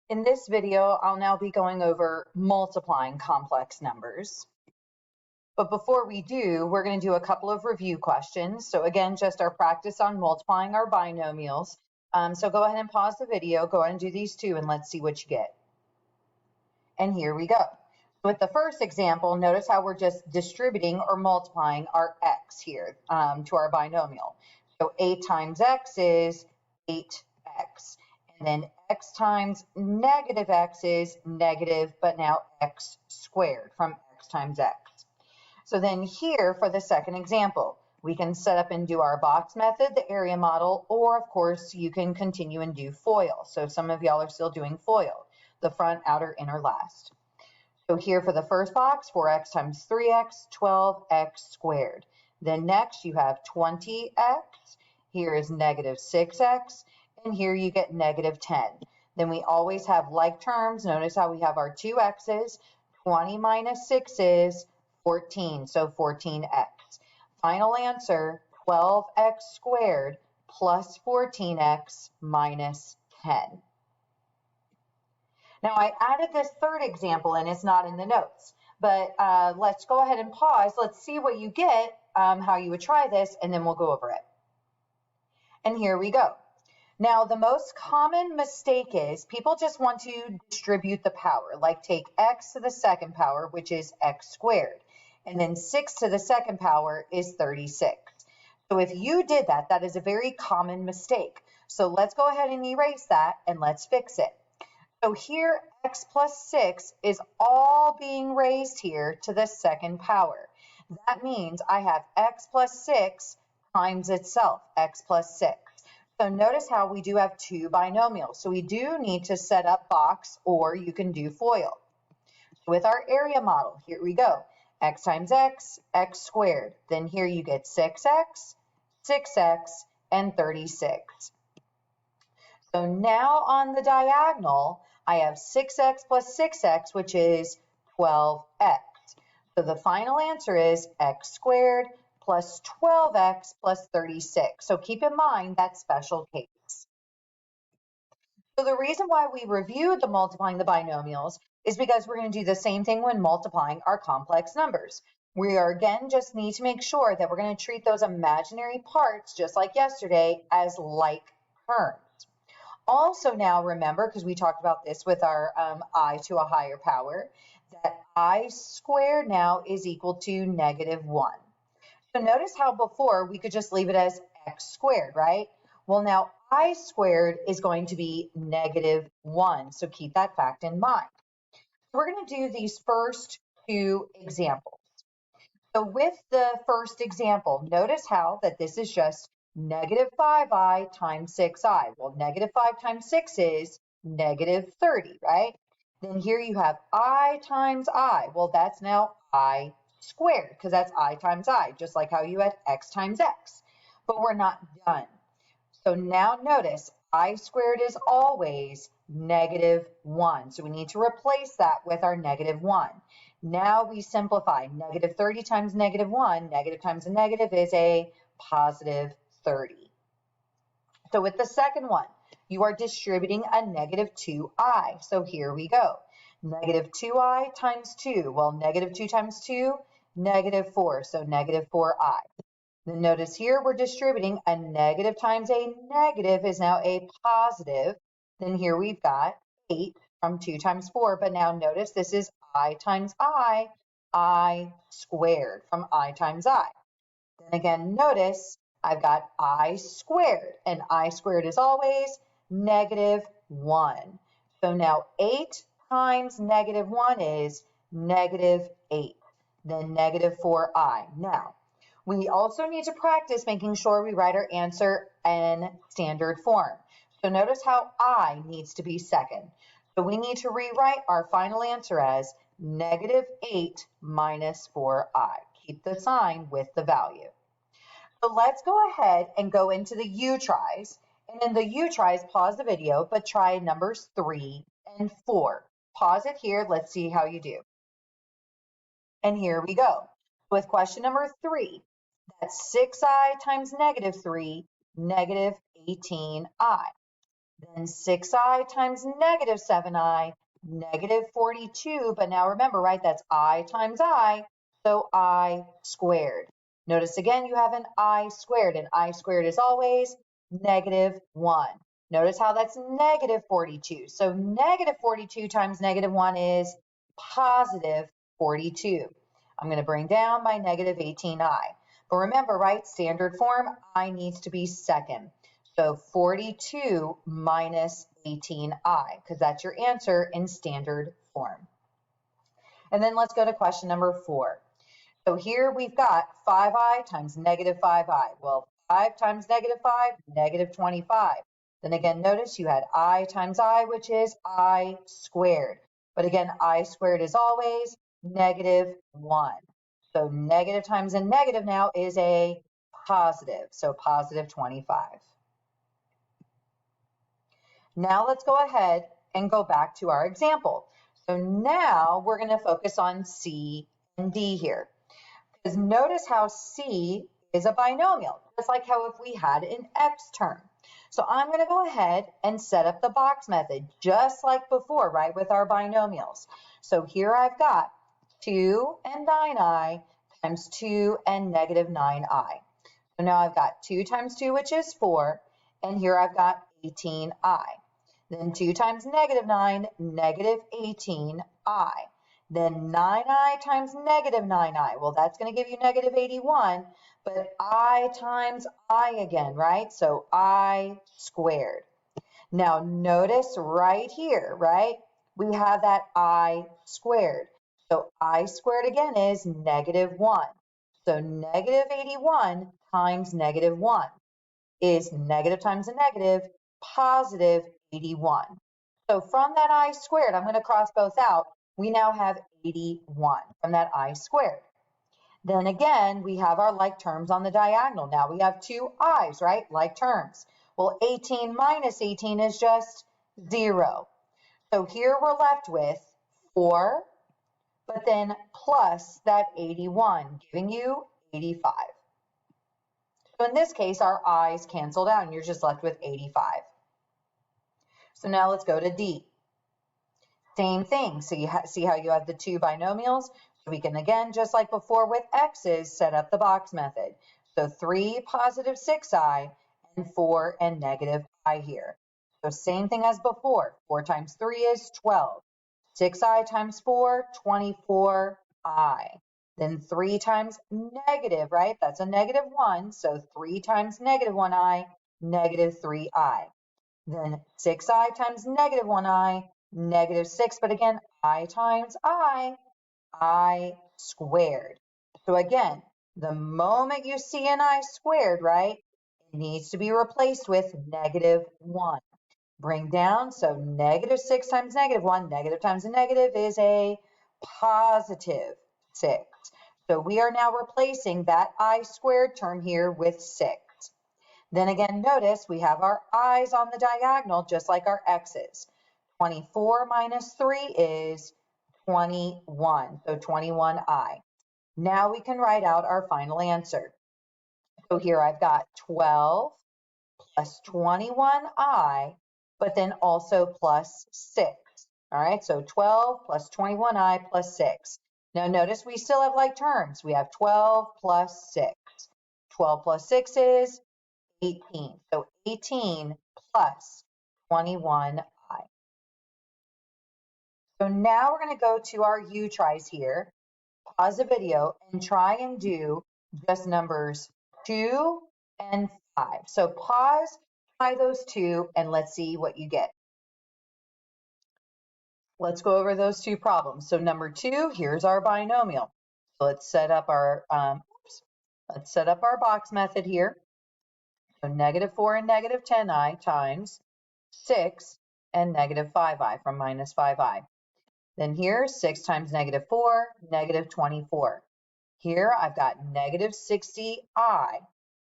In this video, I'll now be going over multiplying complex numbers. But before we do, we're going to do a couple of review questions. So again, just our practice on multiplying our binomials. So go ahead and pause the video, go ahead and do these two, and let's see what you get. And here we go. With the first example, notice how we're just distributing or multiplying our x here to our binomial. So 8 times x is 8x. And then x times negative x is negative, but now x squared from x times x. So then here for the second example, we can set up and do our box method, the area model, or of course you can continue and do FOIL. So some of y'all are still doing FOIL, the front, outer, inner, last. So here for the first box, 4x times 3x, 12x squared. Then next you have 20x, here is negative 6x, and here you get negative 10. Then we always have like terms. Notice how we have our two x's. 20 minus 6 is 14, so 14x. Final answer, 12x squared plus 14x minus 10. Now I added this third example and it's not in the notes, but let's go ahead and pause. Let's see what you get, how you would try this, and then we'll go over it. And here we go. Now, the most common mistake is people just want to distribute the power, like take x to the second power, which is x squared, and then 6 to the second power is 36. So if you did that, that is a very common mistake. So let's go ahead and erase that and let's fix it. So here, x plus 6 is all being raised here to the second power. That means I have x plus 6 times itself, x plus 6. So notice how we do have two binomials. So we do need to set up box, or you can do FOIL. With our area model, here we go. X times x, x squared. Then here you get 6x, 6x, and 36. So now on the diagonal, I have 6x plus 6x, which is 12x. So the final answer is x squared plus 12x plus 36. So keep in mind that special case. So the reason why we reviewed the multiplying the binomials is because we're going to do the same thing when multiplying our complex numbers. We are again just need to make sure that we're going to treat those imaginary parts, just like yesterday, as like terms. Also now remember, because we talked about this with our I to a higher power, that I squared now is equal to negative 1. So notice how before we could just leave it as x squared, right? Well, now I squared is going to be negative 1. So keep that fact in mind. We're going to do these first two examples. So with the first example, notice how that this is just negative 5i times 6i. Well, negative 5 times 6 is negative 30, right? Then here you have I times I. Well, that's now I squared, because that's I times I, just like how you had x times x. But we're not done. So now notice I squared is always negative 1. So we need to replace that with our negative 1. Now we simplify. Negative 30 times negative 1, negative times a negative is a positive 30. So with the second one, you are distributing a negative 2i. So here we go. Negative 2i times 2. Well, negative 2 times 2, negative 4. So negative 4i. Then notice here we're distributing a negative times a negative is now a positive. Then here we've got 8 from 2 times 4. But now notice this is I times I squared from I times I. Then again, notice I've got I squared, and I squared is always negative 1. So now 8 times negative 1 is negative 8. Then negative 4i. Now, we also need to practice making sure we write our answer in standard form. So notice how I needs to be second. So we need to rewrite our final answer as negative 8 minus 4i. Keep the sign with the value. So let's go ahead and go into the U tries. And in the U tries, pause the video, but try numbers 3 and 4. Pause it here. Let's see how you do. And here we go. With question number 3, that's 6i times negative 3, negative 18i. Then 6i times negative 7i, negative 42. But now remember, right, that's I times I, so I squared. Notice again, you have an I squared, and I squared is always negative 1. Notice how that's negative 42. So negative 42 times negative 1 is positive 42. I'm going to bring down my negative 18i. But remember, right, standard form, I needs to be second. So 42 minus 18i, because that's your answer in standard form. And then let's go to question number 4. So here we've got 5i times negative 5i. Well, 5 times negative 5, negative 25. Then again, notice you had I times I, which is I squared. But again, I squared is always negative 1. So negative times a negative now is a positive. So positive 25. Now let's go ahead and go back to our example. So now we're going to focus on C and D here. Because notice how C is a binomial, just like how if we had an X term. So I'm going to go ahead and set up the box method, just like before, right, with our binomials. So here I've got 2 and 9i times 2 and negative 9i. So now I've got 2 times 2, which is 4, and here I've got 18i. Then 2 times negative 9, negative 18i. Then 9i times negative 9i. Well, that's going to give you negative 81, but I times I again, right? So I squared. Now notice right here, right? We have that I squared. So I squared again is negative 1. So negative 81 times negative 1 is negative times a negative, positive 81. So from that I squared, I'm going to cross both out. We now have 81 from that I squared. Then again, we have our like terms on the diagonal. Now we have two i's, right? Like terms. Well, 18 minus 18 is just 0. So here we're left with 4, but then plus that 81, giving you 85. So in this case, our i's canceled out, and you're just left with 85. So now let's go to D. Same thing. So you see how you have the two binomials? So we can, again, just like before with x's, set up the box method. So 3 positive 6i and 4 and negative I here. So same thing as before. 4 times 3 is 12. 6i times 4, 24i. Then 3 times negative, right? That's a negative 1. So 3 times negative 1i, negative 3i. Then 6i times negative 1i, negative 6. But again, I times I squared. So again, the moment you see an I squared, right, it needs to be replaced with negative 1. Bring down, so negative 6 times negative 1, negative times a negative is a positive 6. So we are now replacing that I squared term here with 6. Then again, notice we have our i's on the diagonal, just like our x's. 24 minus 3 is 21, so 21i. Now we can write out our final answer. So here I've got 12 plus 21i, but then also plus 6. All right, so 12 plus 21i plus 6. Now notice we still have like terms. We have 12 plus 6. 12 plus 6 is 18. So 18 plus 21i. So now we're going to go to our U tries here. Pause the video and try and do just numbers 2 and 5. So pause, try those two, and let's see what you get. Let's go over those two problems. So number 2, here's our binomial. So let's set up our box method here. So negative 4 and negative 10i times 6 and negative 5i from minus 5i. Then here, 6 times negative 4, negative 24. Here, I've got negative 60i.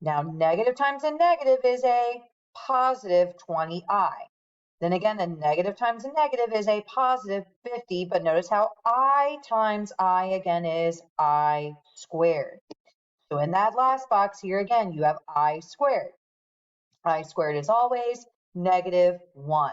Now, negative times a negative is a positive 20i. Then again, a negative times a negative is a positive 50, but notice how I times I again is I squared. So in that last box here again, you have I squared. I squared is always negative 1.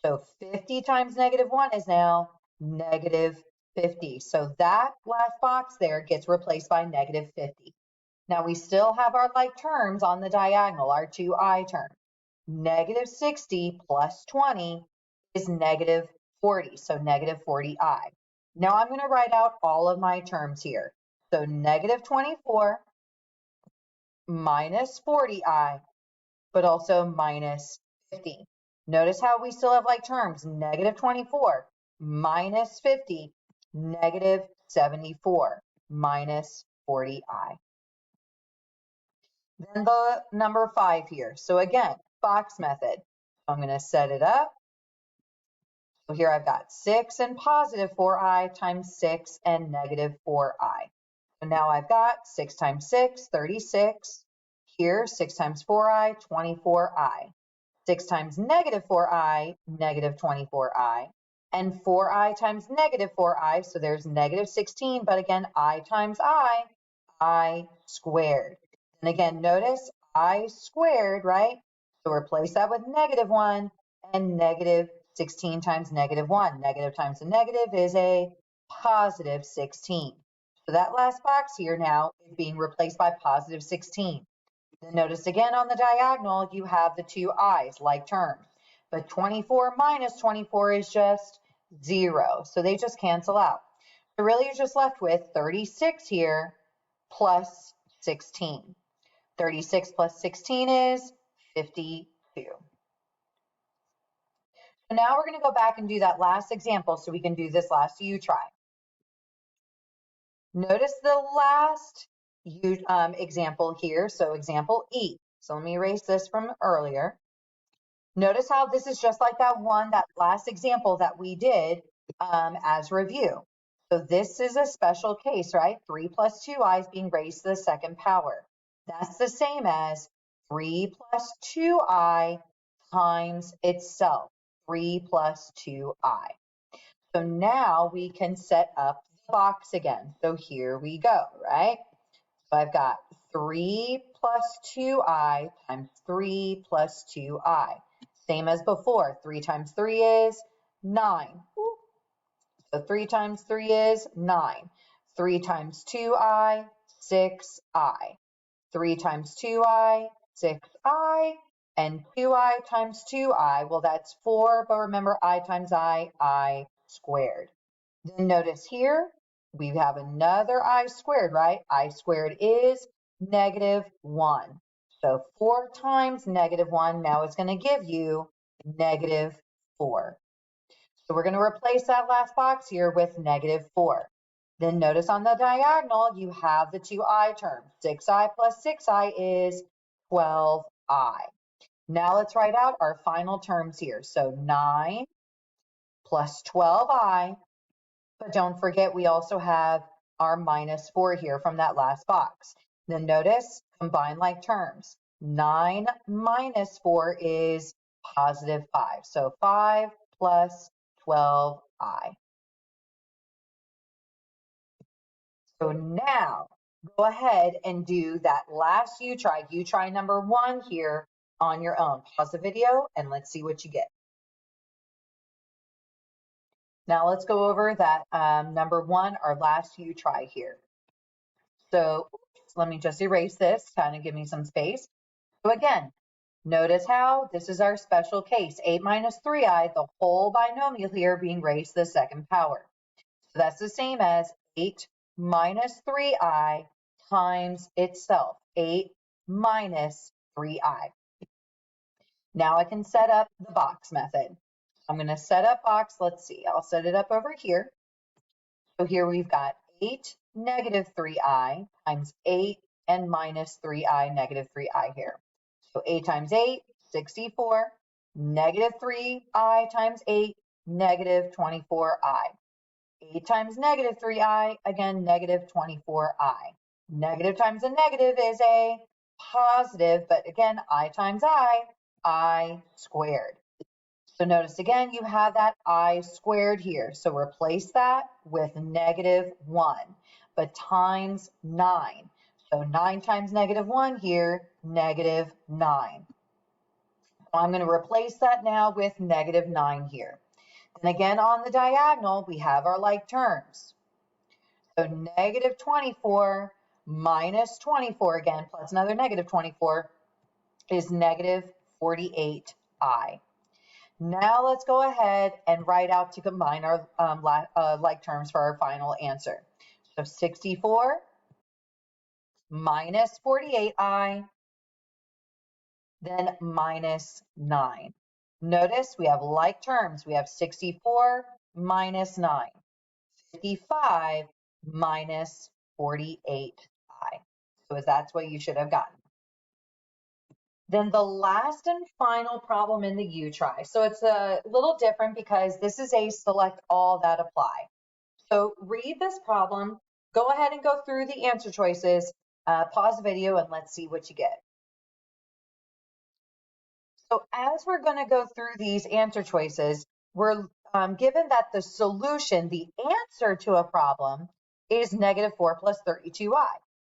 So 50 times negative 1 is now negative 50. So that last box there gets replaced by negative 50. Now we still have our like terms on the diagonal, our 2i term. Negative 60 plus 20 is negative 40, so negative 40i. Now I'm going to write out all of my terms here. So negative 24 minus 40i, but also minus 50. Notice how we still have like terms, negative 24 minus 50, negative 74 minus 40i. Then the number 5 here. So again, box method. I'm going to set it up. So here I've got 6 and positive 4i times 6 and negative 4i. So now I've got 6 times 6, 36. Here, 6 times 4i, 24i. 6 times negative 4i, negative 24i. And 4i times negative 4i, so there's negative 16, but again, I times I squared. And again, notice I squared, right? So replace that with negative 1 and negative 16 times negative 1. Negative times a negative is a positive 16. So that last box here now is being replaced by positive 16. Then notice again on the diagonal, you have the two i's, like terms. But 24 minus 24 is just 0. So they just cancel out. So really you're just left with 36 here plus 16. 36 plus 16 is 52. So now we're going to go back and do that last example so we can do this last U try. Notice the last example here, so example E. So let me erase this from earlier. Notice how this is just like that last example that we did as review. So this is a special case, right? 3 plus 2i is being raised to the second power. That's the same as 3 plus 2i times itself, 3 plus 2i. So now we can set up the box again. So here we go, right? So I've got 3 plus 2i times 3 plus 2i. Same as before, 3 times 3 is 9. So 3 times 3 is 9. 3 times 2i, 6i. 3 times 2i, 6i. And 2i times 2i, well, that's 4, but remember, I times I squared. Then notice here, we have another I squared, right? I squared is negative 1. So 4 times negative 1 now is going to give you negative 4. So we're going to replace that last box here with negative 4. Then notice on the diagonal, you have the two I terms. 6i plus 6i is 12i. Now let's write out our final terms here. So 9 plus 12i. But don't forget, we also have our minus 4 here from that last box. Then notice, combine like terms. 9 minus 4 is positive 5. So 5 plus 12i. So now, go ahead and do that last U try number 1 here on your own. Pause the video and let's see what you get. Now let's go over that number 1, our last U try here. So let me just erase this, kind of give me some space. So again, notice how this is our special case, 8 minus 3i, the whole binomial here being raised to the second power. So that's the same as 8 minus 3i times itself, 8 minus 3i. Now I can set up the box method. I'm going to set up box. Let's see. I'll set it up over here. So here we've got 8 negative 3i times 8 and minus 3i negative 3i here. So 8 times 8, 64. Negative 3i times 8, negative 24i. 8 times negative 3i, again, negative 24i. Negative times a negative is a positive, but again, I times I squared. So notice again, you have that I squared here. So replace that with negative 1, but times 9. So 9 times negative 1 here, negative 9. So I'm going to replace that now with -9 here. And again, on the diagonal, we have our like terms. So -24 minus 24 again, plus another -24 is -48i. Now let's go ahead and write out to combine our like terms for our final answer. So 64 minus 48i, then minus 9. Notice we have like terms. We have 64 minus 9, 55 minus 48i. So that's what you should have gotten. Then the last and final problem in the U try. So it's a little different because this is a select all that apply. So read this problem, go ahead and go through the answer choices, pause the video, and let's see what you get. So as we're going to go through these answer choices, we're given that the solution, the answer to a problem, is -4 plus 32i.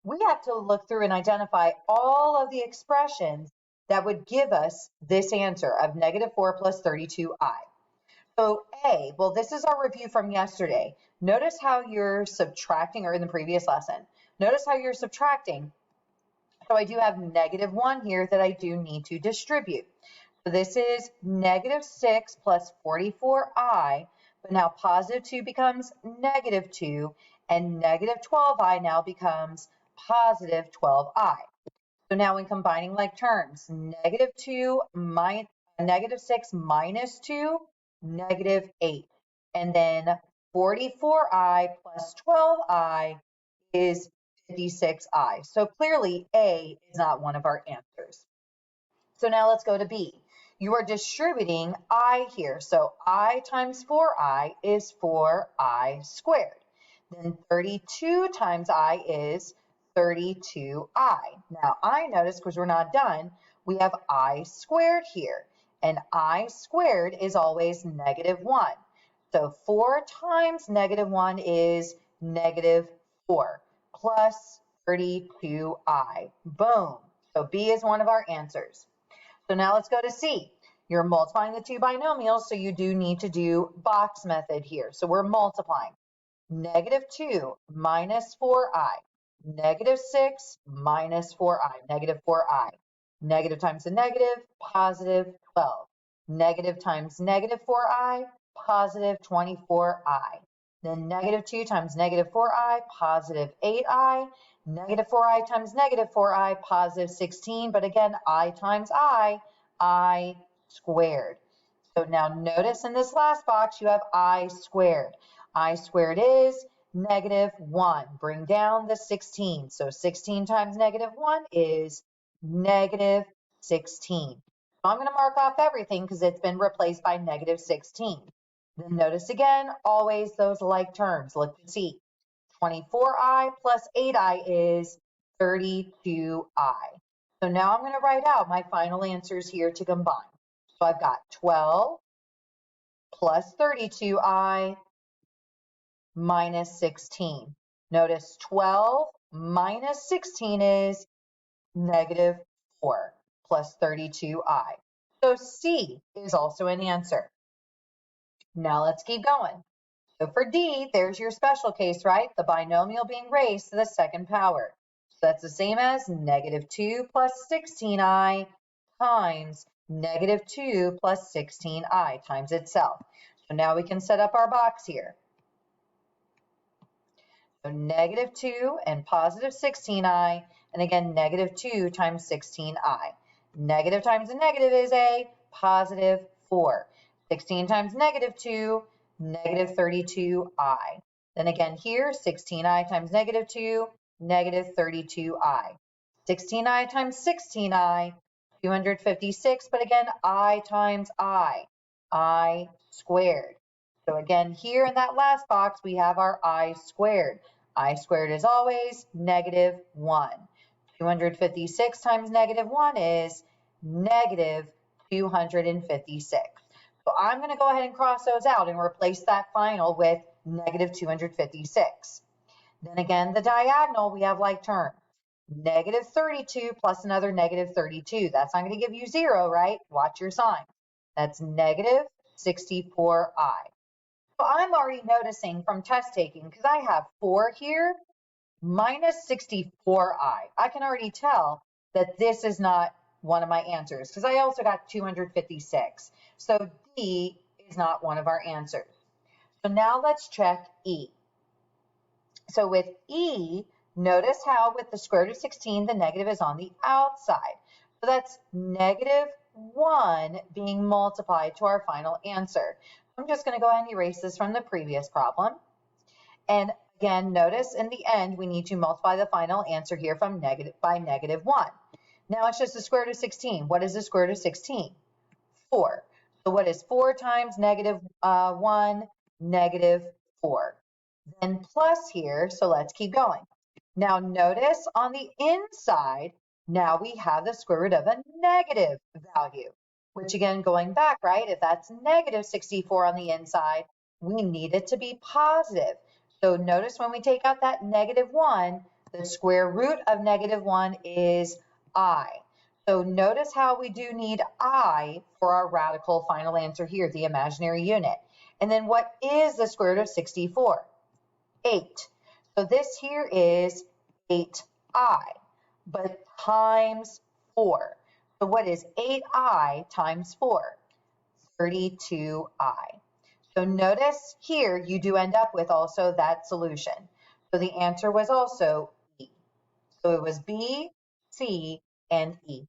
We have to look through and identify all of the expressions that would give us this answer of -4 plus 32i. So A, well, this is our review from yesterday. Notice how you're subtracting, or in the previous lesson. Notice how you're subtracting. So I do have -1 here that I do need to distribute. So this is -6 plus 44i, but now +2 becomes -2, and -12i now becomes +12i. So now when combining like terms, -6 minus 2, -8. And then 44i plus 12i is 56i. So clearly A is not one of our answers. So now let's go to B. You are distributing I here. So I times 4i is 4i squared. Then 32 times I is 32i. Now I notice, because we're not done, we have I squared here. And I squared is always -1. So 4 times -1 is -4 plus 32i. Boom. So B is one of our answers. So now let's go to C. You're multiplying the two binomials, so you do need to do box method here. So we're multiplying. -2 minus 4i, -6 minus 4i, -4i. Negative times a negative, +12. Negative times -4i, +24i. Then -2 times -4i, +8i. -4i times -4i, +16. But again, I times I squared. So now notice in this last box, you have I squared. I squared is -1. Bring down the 16. So 16 times -1 is -16. So I'm going to mark off everything because it's been replaced by -16. Then notice again, always those like terms. Look and see. 24i plus 8i is 32i. So now I'm going to write out my final answers here to combine. So I've got 12 plus 32i minus 16. Notice 12 minus 16 is -4 plus 32i. So C is also an answer. Now let's keep going. So for D, there's your special case, right? The binomial being raised to the second power. So that's the same as -2 plus 16i times -2 plus 16i times itself. So now we can set up our box here. So -2 and +16i, and again, -2 times 16i. Negative times a negative is a +4. 16 times -2, -32i. Then again here, 16i times -2, -32i. 16i times 16i, 256, but again, I times I squared. So again, here in that last box, we have our I squared. I squared is always -1. 256 times -1 is -256. So I'm going to go ahead and cross those out and replace that final with -256. Then again, the diagonal, we have like terms. Negative 32 plus another negative 32. That's not going to give you 0, right? Watch your sign. That's negative 64i. So I'm already noticing from test taking, because I have 4 here, minus 64i. I can already tell that this is not one of my answers, because I also got 256. So D is not one of our answers. So now let's check E. So with E, notice how with the square root of 16, the negative is on the outside. So that's negative 1 being multiplied to our final answer. I'm just going to go ahead and erase this from the previous problem. And again, notice in the end, we need to multiply the final answer here from by negative 1. Now it's just the square root of 16. What is the square root of 16? 4. So what is 4 times negative 1? Negative 4. Then plus here, so let's keep going. Now notice on the inside, now we have the square root of a negative value, which again, going back, right, if that's negative 64 on the inside, we need it to be positive. So notice when we take out that negative 1, the square root of negative 1 is I. So notice how we do need I for our radical final answer here, the imaginary unit. And then what is the square root of 64? 8. So this here is 8i, but times 4. So what is 8i times 4? 32i. So notice here you do end up with also that solution. So the answer was also E. So it was B, C, and E.